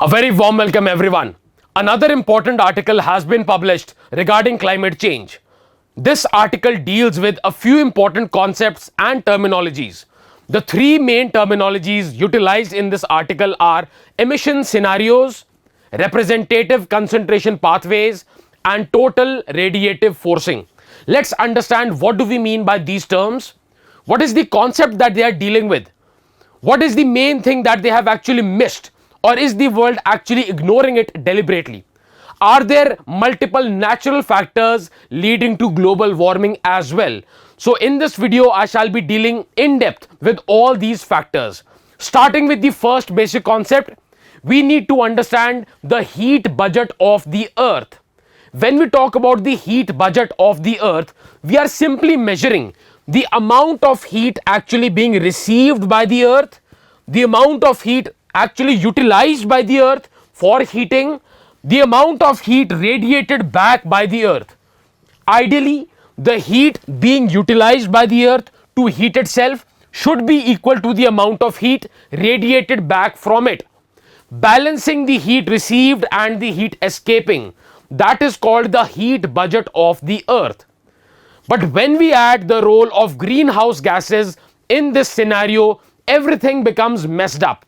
A very warm welcome everyone. Another important article has been published regarding climate change. This article deals with a few important concepts and terminologies. The three main terminologies utilized in this article are emission scenarios, representative concentration pathways, and total radiative forcing. Let's understand what do we mean by these terms. What is the concept that they are dealing with? What is the main thing that they have actually missed, or is the world actually ignoring it deliberately? Are there multiple natural factors leading to global warming as well? So in this video I shall be dealing in depth with all these factors. Starting with the first basic concept, we need to understand the heat budget of the earth. When we talk about the heat budget of the earth, we are simply measuring the amount of heat actually being received by the earth, the amount of heat actually utilized by the earth for heating, the amount of heat radiated back by the earth. Ideally, the heat being utilized by the earth to heat itself should be equal to the amount of heat radiated back from it. Balancing the heat received and the heat escaping, that is called the heat budget of the earth. But when we add the role of greenhouse gases in this scenario, everything becomes messed up.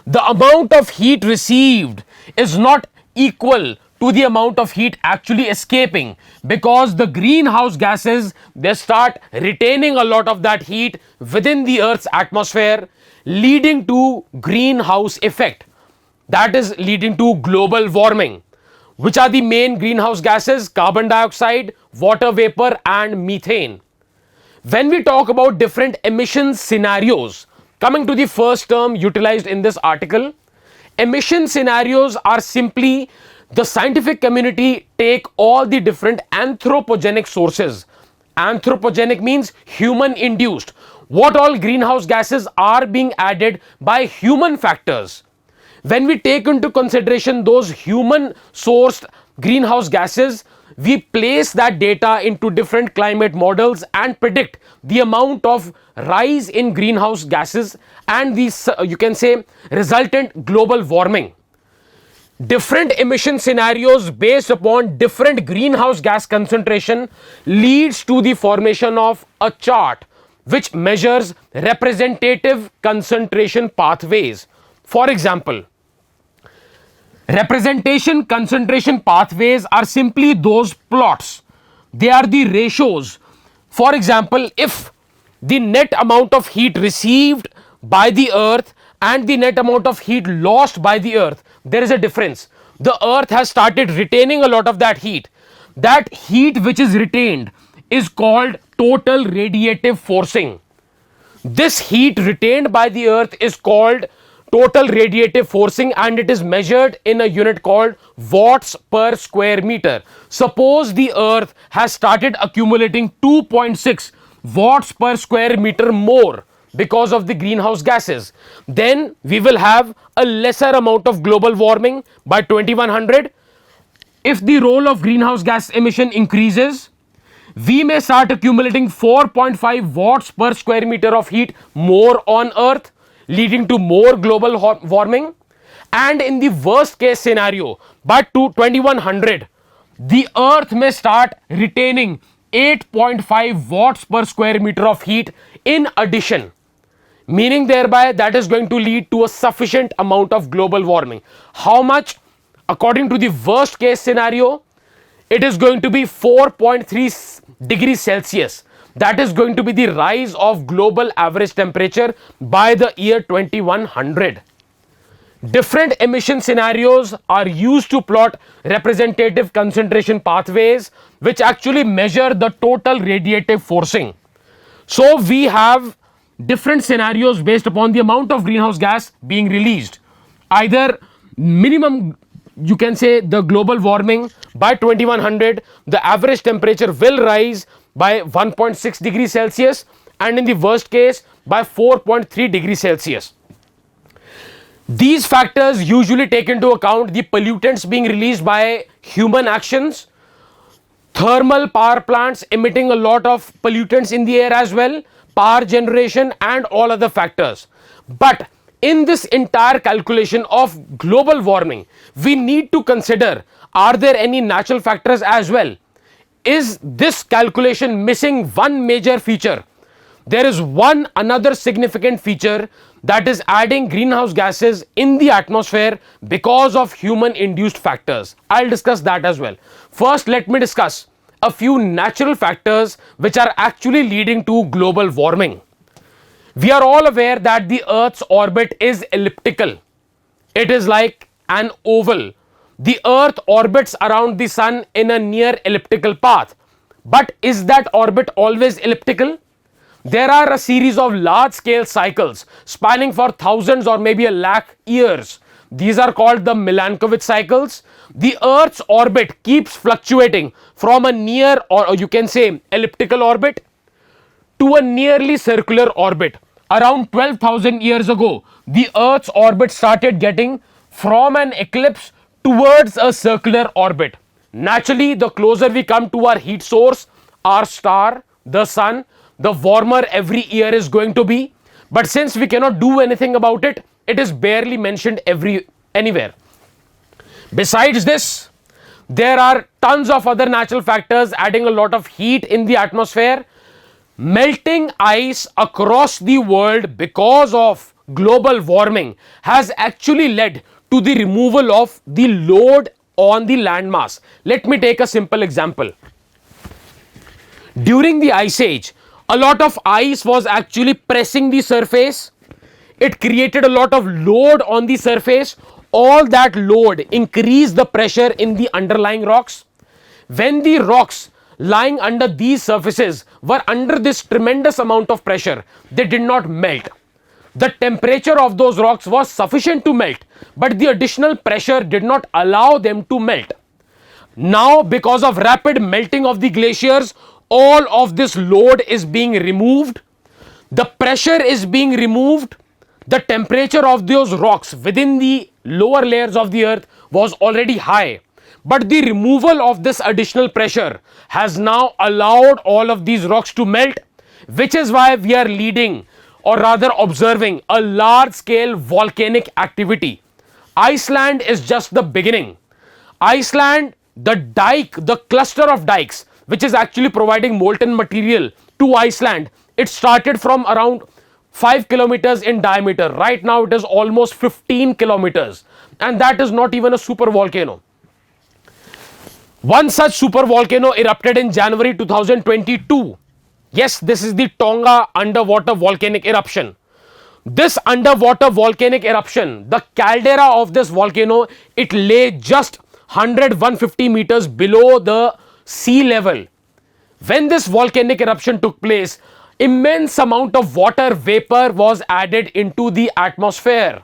The amount of heat received is not equal to the amount of heat actually escaping, because the greenhouse gases, they start retaining a lot of that heat within the earth's atmosphere, leading to greenhouse effect, that is leading to global warming. Which are the main greenhouse gases? Carbon dioxide, water vapor, and methane. When we talk about different emission scenarios, coming to the first term utilized in this article, emission scenarios are simply the scientific community take all the different anthropogenic sources. Anthropogenic means human induced. What all greenhouse gases are being added by human factors. When we take into consideration those human sourced greenhouse gases, we place that data into different climate models and predict the amount of rise in greenhouse gases and these you can say resultant global warming. Different emission scenarios based upon different greenhouse gas concentration leads to the formation of a chart which measures representative concentration pathways. For example, representation concentration pathways are simply those plots. They are the ratios. For example, if the net amount of heat received by the earth and the net amount of heat lost by the earth, there is a difference. The earth has started retaining a lot of that heat. That heat which is retained is called total radiative forcing. This heat retained by the earth is called total radiative forcing, and it is measured in a unit called watts per square meter. Suppose the earth has started accumulating 2.6 watts per square meter more because of the greenhouse gases, then we will have a lesser amount of global warming by 2100. If the role of greenhouse gas emission increases, we may start accumulating 4.5 watts per square meter of heat more on earth, leading to more global warming. And in the worst case scenario, by 2100, the earth may start retaining 8.5 watts per square meter of heat in addition, meaning thereby that is going to lead to a sufficient amount of global warming. How much? According to the worst case scenario, it is going to be 4.3 degrees Celsius. That is going to be the rise of global average temperature by the year 2100. Different emission scenarios are used to plot representative concentration pathways which actually measure the total radiative forcing. So we have different scenarios based upon the amount of greenhouse gas being released. Either minimum, you can say, the global warming by 2100, the average temperature will rise by 1.6 degrees Celsius, and in the worst case by 4.3 degrees Celsius. These factors usually take into account the pollutants being released by human actions, thermal power plants emitting a lot of pollutants in the air as well, power generation and all other factors. But In this entire calculation of global warming, we need to consider, are there any natural factors as well? Is this calculation missing one major feature? There is one another significant feature, that is adding greenhouse gases in the atmosphere because of human induced factors. I'll discuss that as well. First, let me discuss a few natural factors which are actually leading to global warming. We are all aware that the Earth's orbit is elliptical. It is like an oval. The Earth orbits around the Sun in a near elliptical path. But is that orbit always elliptical? There are a series of large scale cycles spanning for thousands or maybe 1,00,000 years. These are called the Milankovitch cycles. The Earth's orbit keeps fluctuating from a near, or you can say elliptical orbit, to a nearly circular orbit. Around 12,000 years ago, the Earth's orbit started getting from an eclipse towards a circular orbit. Naturally, the closer we come to our heat source, our star, the Sun, the warmer every year is going to be. But since we cannot do anything about it, it is barely mentioned anywhere. Besides this, there are tons of other natural factors adding a lot of heat in the atmosphere. Melting ice across the world because of global warming has actually led to the removal of the load on the landmass. Let me take a simple example. During the Ice Age, a lot of ice was actually pressing the surface. It created a lot of load on the surface. All that load increased the pressure in the underlying rocks. When the rocks lying under these surfaces were under this tremendous amount of pressure, they did not melt. The temperature of those rocks was sufficient to melt, but the additional pressure did not allow them to melt. Now, because of rapid melting of the glaciers, all of this load is being removed. The pressure is being removed. The temperature of those rocks within the lower layers of the earth was already high. But the removal of this additional pressure has now allowed all of these rocks to melt, which is why we are leading, or rather observing, a large scale volcanic activity. Iceland is just the beginning. Iceland, the dike, the cluster of dikes, which is actually providing molten material to Iceland, it started from around 5 kilometers in diameter. Right now it is almost 15 kilometers, and that is not even a super volcano. One such super volcano erupted in January 2022. Yes, this is the Tonga underwater volcanic eruption. This underwater volcanic eruption, the caldera of this volcano, it lay just 100-150 meters below the sea level. When this volcanic eruption took place, immense amount of water vapor was added into the atmosphere.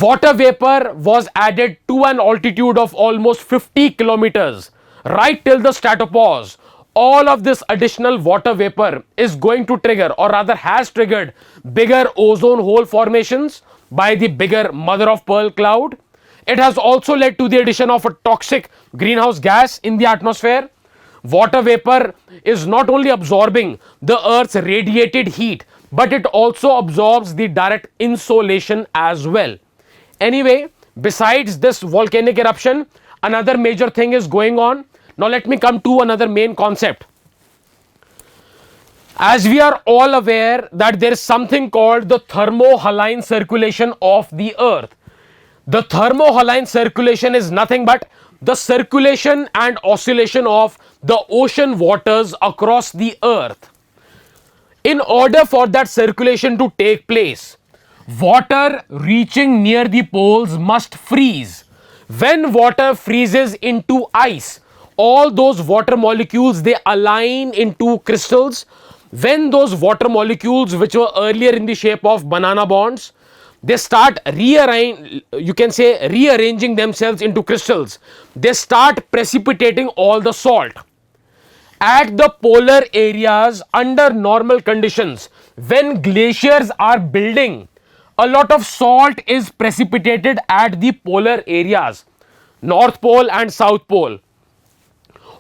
Water vapor was added to an altitude of almost 50 kilometers, right till the stratopause. All of this additional water vapor is going to trigger, or rather has triggered, bigger ozone hole formations by the bigger mother of pearl cloud. It has also led to the addition of a toxic greenhouse gas in the atmosphere. Water vapor is not only absorbing the Earth's radiated heat, but it also absorbs the direct insolation as well. Anyway, besides this volcanic eruption, another major thing is going on. Now let me come to another main concept. As we are all aware that there is something called the thermohaline circulation of the Earth. The thermohaline circulation is nothing but the circulation and oscillation of the ocean waters across the Earth. In order for that circulation to take place, water reaching near the poles must freeze. When water freezes into ice, all those water molecules, they align into crystals. When those water molecules, which were earlier in the shape of banana bonds, they start rearranging themselves into crystals. They start precipitating all the salt. At the polar areas, under normal conditions, when glaciers are building, a lot of salt is precipitated at the polar areas, North Pole and South Pole.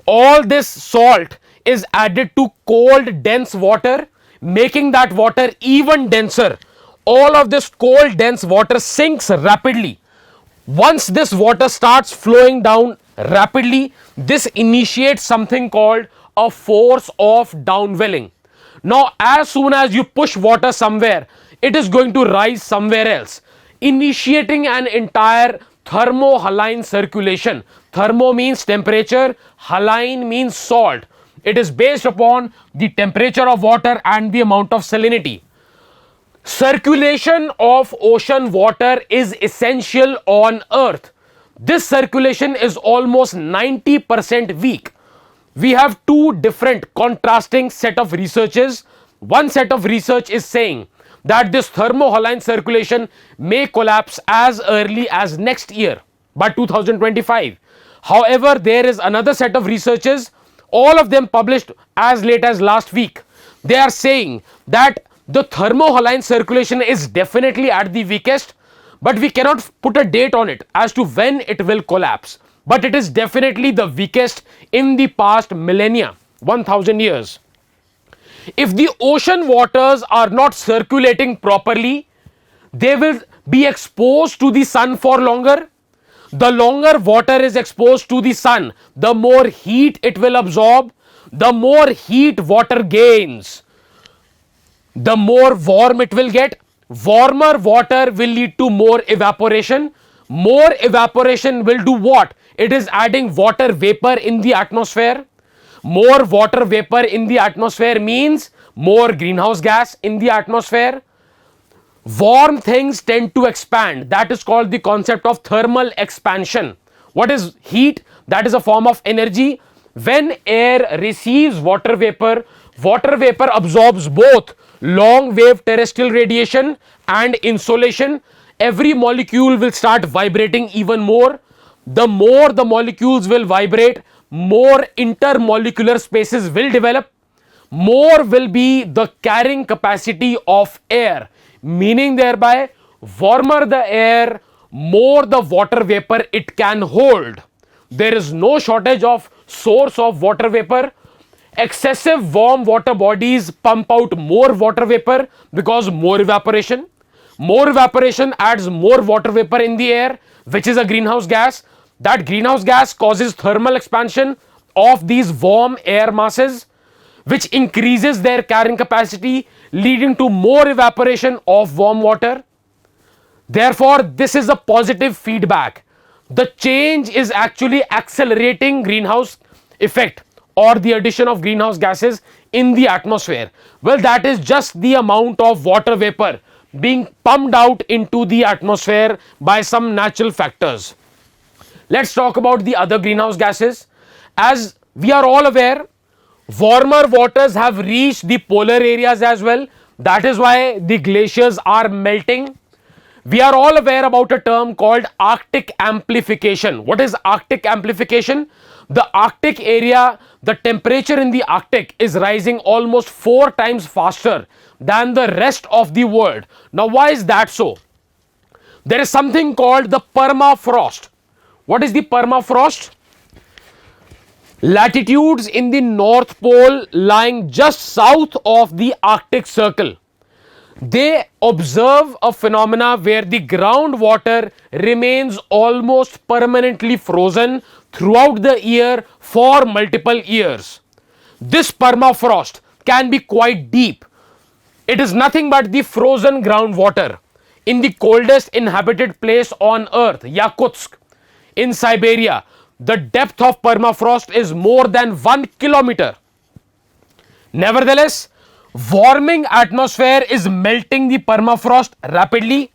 All this salt is added to cold, dense water, making that water even denser. all of this cold dense water sinks rapidly. Once this water starts flowing down rapidly, this initiates something called a force of downwelling. Now, as soon as you push water somewhere, it is going to rise somewhere else, initiating an entire thermohaline circulation. Thermo means temperature, haline means salt. It is based upon the temperature of water and the amount of salinity. Circulation of ocean water is essential on Earth. This circulation is almost 90% weak. We have two different contrasting set of researches. One set of research is saying that this thermohaline circulation may collapse as early as next year, by 2025. However, there is another set of researches, all of them published as late as last week. They are saying that the thermohaline circulation is definitely at the weakest, but we cannot put a date on it as to when it will collapse. But it is definitely the weakest in the past millennia, 1000 years. If the ocean waters are not circulating properly, they will be exposed to the sun for longer. The longer water is exposed to the sun, the more heat it will absorb, the more heat water gains, the more warm it will get. Warmer water will lead to more evaporation. More evaporation will do what? It is adding water vapor in the atmosphere. More water vapor in the atmosphere means more greenhouse gas in the atmosphere. Warm things tend to expand. That is called the concept of thermal expansion. What is heat? That is a form of energy. When air receives water vapor absorbs both long wave terrestrial radiation and insolation. Every molecule will start vibrating even more. The more the molecules will vibrate, more intermolecular spaces will develop. More will be the carrying capacity of air, meaning thereby warmer the air, more the water vapor it can hold. There is no shortage of source of water vapor. Excessive warm water bodies pump out more water vapor because more evaporation. More evaporation adds more water vapor in the air, which is a greenhouse gas. That greenhouse gas causes thermal expansion of these warm air masses, which increases their carrying capacity, leading to more evaporation of warm water. Therefore, this is a positive feedback. The change is actually accelerating greenhouse effect or the addition of greenhouse gases in the atmosphere. Well, that is just the amount of water vapor being pumped out into the atmosphere by some natural factors. Let's talk about the other greenhouse gases. As we are all aware, warmer waters have reached the polar areas as well. That is why the glaciers are melting. We are all aware about a term called Arctic amplification. What is Arctic amplification? The Arctic area, the temperature in the Arctic is rising almost 4 times faster than the rest of the world. Now, why is that so? There is something called the permafrost. What is the permafrost? Latitudes in the North Pole lying just south of the Arctic Circle. They observe a phenomena where the groundwater remains almost permanently frozen throughout the year for multiple years. This permafrost can be quite deep. It is nothing but the frozen groundwater in the coldest inhabited place on earth, Yakutsk, in Siberia. The depth of permafrost is more than 1 kilometer. Nevertheless, warming atmosphere is melting the permafrost rapidly.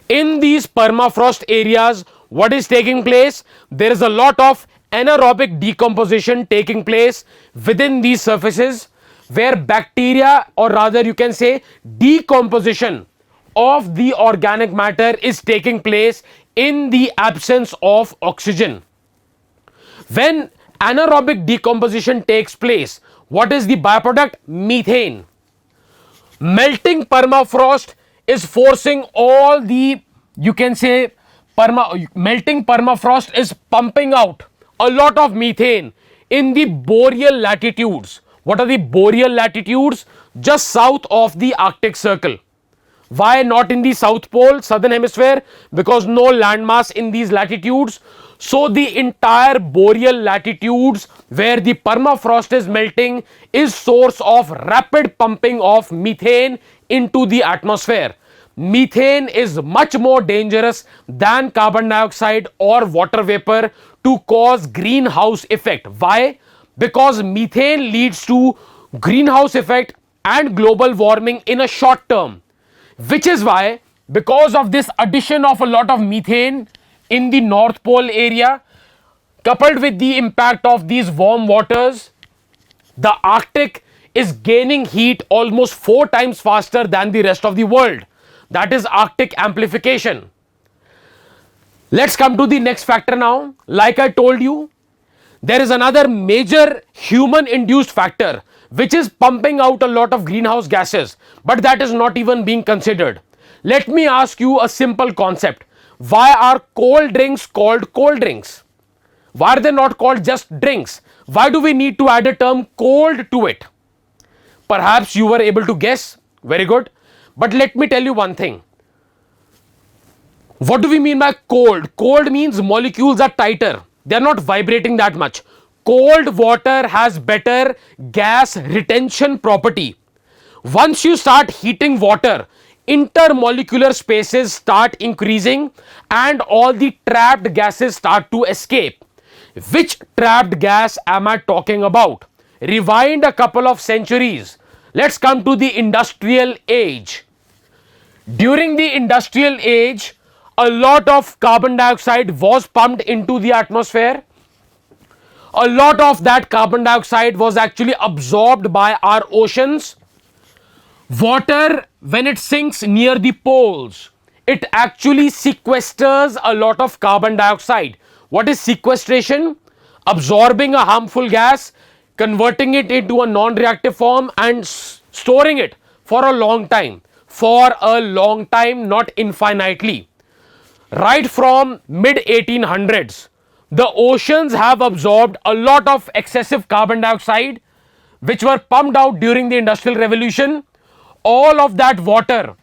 In these permafrost areas, what is taking place? There is a lot of anaerobic decomposition taking place within these surfaces, where bacteria, or rather you can say decomposition of the organic matter, is taking place in the absence of oxygen. When anaerobic decomposition takes place, what is the byproduct? Methane. Melting permafrost is forcing all the, you can say, melting permafrost is pumping out a lot of methane in the boreal latitudes. What are the boreal latitudes? Just south of the Arctic Circle. Why not in the South Pole, southern hemisphere? Because no landmass in these latitudes. So the entire boreal latitudes where the permafrost is melting is source of rapid pumping of methane into the atmosphere. Methane is much more dangerous than carbon dioxide or water vapor to cause greenhouse effect. Why? Because methane leads to greenhouse effect and global warming in a short term, which is why, because of this addition of a lot of methane in the North Pole area, coupled with the impact of these warm waters, the Arctic is gaining heat almost 4 times faster than the rest of the world. That is Arctic amplification. Let's come to the next factor now. Like I told you, there is another major human induced factor which is pumping out a lot of greenhouse gases, but that is not even being considered. Let me ask you a simple concept. Why are cold drinks called cold drinks? Why are they not called just drinks? Why do we need to add a term cold to it? Perhaps you were able to guess. Very good. But let me tell you one thing. What do we mean by cold? Cold means molecules are tighter. They are not vibrating that much. Cold water has better gas retention property. Once you start heating water, intermolecular spaces start increasing and all the trapped gases start to escape. Which trapped gas am I talking about? Rewind a couple of centuries. Let's come to the industrial age. During the industrial age, a lot of carbon dioxide was pumped into the atmosphere. A lot of that carbon dioxide was actually absorbed by our oceans. Water, when it sinks near the poles, it actually sequesters a lot of carbon dioxide. What is sequestration? Absorbing a harmful gas, converting it into a non-reactive form and storing it for a long time. For a long time, not infinitely. Right from mid 1800s, the oceans have absorbed a lot of excessive carbon dioxide which were pumped out during the Industrial Revolution. All of that water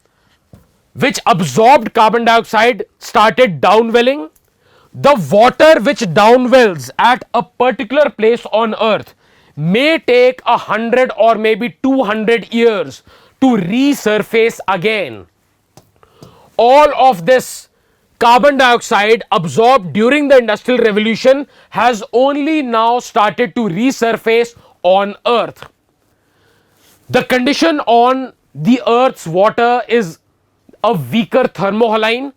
which absorbed carbon dioxide started downwelling. The water which downwells at a particular place on earth may take 100 or maybe 200 years to resurface again. All of this carbon dioxide absorbed during the Industrial Revolution has only now started to resurface on earth. The condition on the earth's water is a weaker thermohaline.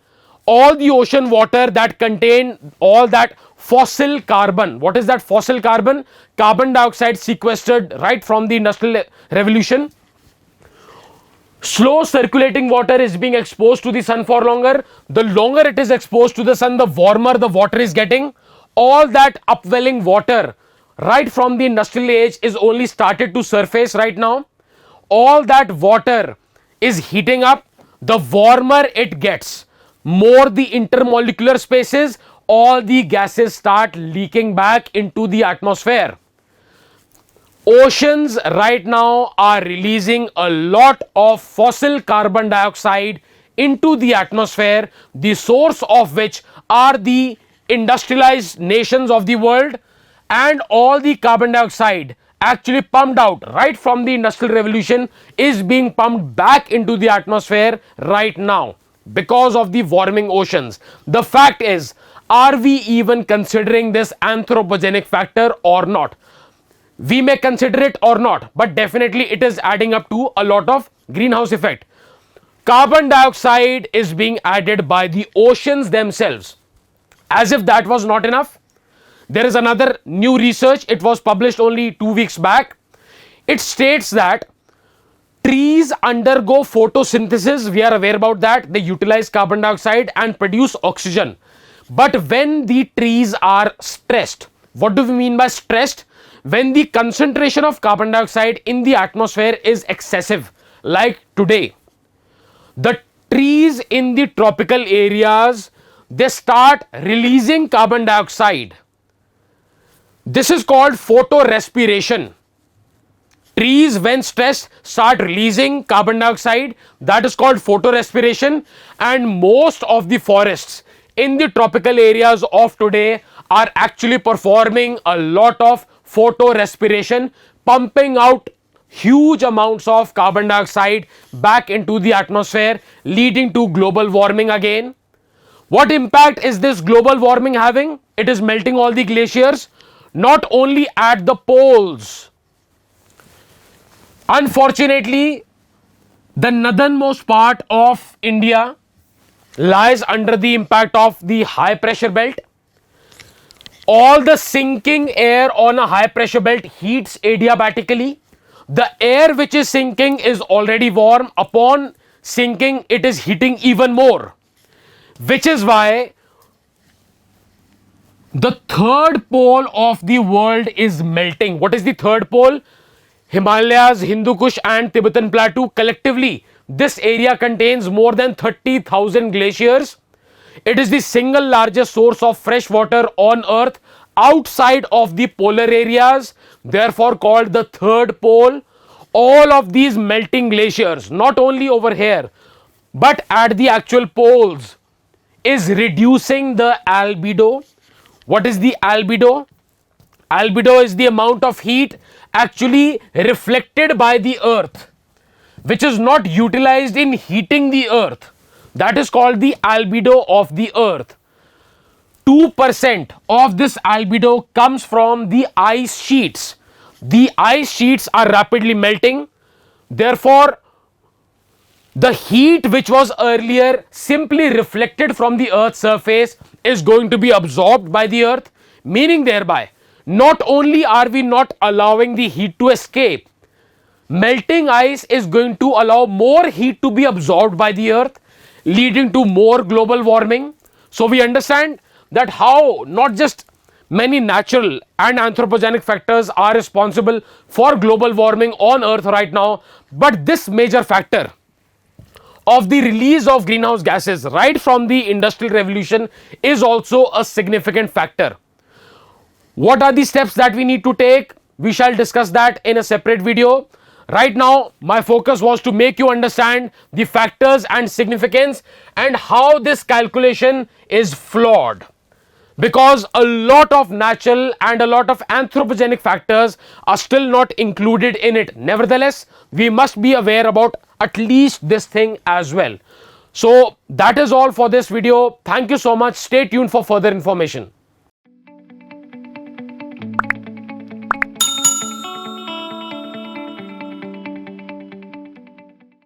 All the ocean water that contain all that fossil carbon. What is that fossil carbon? Carbon dioxide sequestered right from the Industrial Revolution. Slow circulating water is being exposed to the sun for longer. The longer it is exposed to the sun, the warmer the water is getting. All that upwelling water right from the industrial age is only started to surface right now. All that water is heating up. The warmer it gets, more the intermolecular spaces, all the gases start leaking back into the atmosphere. Oceans right now are releasing a lot of fossil carbon dioxide into the atmosphere, the source of which are the industrialized nations of the world, and all the carbon dioxide actually pumped out right from the Industrial Revolution is being pumped back into the atmosphere right now because of the warming oceans. The fact is, are we even considering this anthropogenic factor or not? We may consider it or not, but definitely it is adding up to a lot of greenhouse effect. Carbon dioxide is being added by the oceans themselves. As if that was not enough, there is another new research. It was published only 2 weeks back. It states that trees undergo photosynthesis. We are aware about that. They utilize carbon dioxide and produce oxygen. But when the trees are stressed, what do we mean by stressed? When the concentration of carbon dioxide in the atmosphere is excessive, like today, the trees in the tropical areas, they start releasing carbon dioxide. This is called photorespiration. trees when stressed start releasing carbon dioxide, that is called photorespiration, and most of the forests in the tropical areas of today are actually performing a lot of photorespiration, pumping out huge amounts of carbon dioxide back into the atmosphere, leading to global warming again. What impact is this global warming having? It is melting all the glaciers, not only at the poles. Unfortunately, the northernmost part of India lies under the impact of the high pressure belt. All the sinking air on a high pressure belt heats adiabatically. The air which is sinking is already warm. Upon sinking, it is heating even more, which is why the third pole of the world is melting. What is the third pole? Himalayas, Hindu Kush and Tibetan Plateau. Collectively, this area contains more than 30,000 glaciers. It is the single largest source of fresh water on Earth outside of the polar areas, therefore called the third pole. All of these melting glaciers, not only over here, but at the actual poles, is reducing the albedo. What is the albedo? Albedo is the amount of heat actually reflected by the Earth, which is not utilized in heating the Earth. That is called the albedo of the Earth. 2% of this albedo comes from the ice sheets. The ice sheets are rapidly melting. Therefore, the heat which was earlier simply reflected from the Earth's surface is going to be absorbed by the Earth, meaning thereby not only are we not allowing the heat to escape, melting ice is going to allow more heat to be absorbed by the Earth, leading to more global warming. So we understand that how not just many natural and anthropogenic factors are responsible for global warming on Earth right now, but this major factor of the release of greenhouse gases right from the industrial revolution is also a significant factor. What are the steps that we need to take? We shall discuss that in a separate video. Right now, my focus was to make you understand the factors and significance and how this calculation is flawed, because a lot of natural and a lot of anthropogenic factors are still not included in it. Nevertheless, we must be aware about at least this thing as well. So that is all for this video. Thank you so much. Stay tuned for further information.